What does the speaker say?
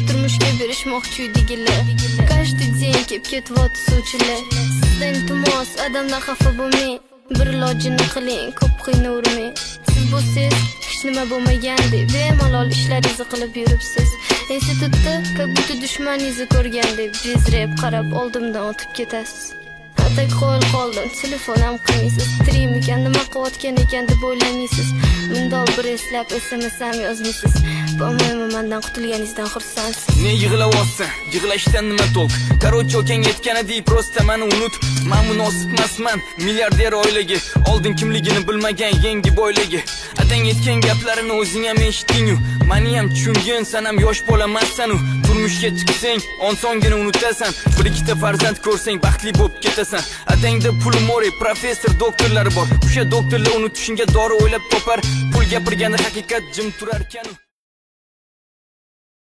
Meni turmushga berishmoqchi uydagilar. Каждый dень kelib ketyapti suvchilar. Sizdan iltimos odamlar xafa bo'lmang, bir ilojini qiling, ko'p qiynavurmang. Siz bo'lsangiz hech nima bo'lmagandek bemalol ishlaringizni qilib yuribsiz. Institutda как будто dushmaningizni ko'rgandek bezrab qarab oldimdan o'tib ketasiz. Atak qoldim, telefon ham qilmaysiz. Tirim ekan, nima qilayotgan ekan deb o'ylamaysiz. Bundoq bir eslab SMS ham yozmaysiz. Bo'lmaymi, mendan qutulganingizdan xursandsiz. Ne yig'layapsan? Yig'lashdan nima to'q? Короче, o'kang aytganidek, prosta meni unut. Men munosib emasman milliarder oilaga. Oldin kimligini bilmagan yangi boylaga. Adang aytgan gaplarini o'zing ham eshitding-ku. Meni ham tushungin, sen ham yosh bola emassan-u. Turmushga chiqsang, onsongina unutasan. Bir ikkita farzand ko'rsang, baxtli bo'lib ketasan. Adangda pul mori, professor, doktorlar bor. O'sha doktorlar uni tushunga dori o'ylab topar. Pul gapirganda haqiqat jim turar ekan.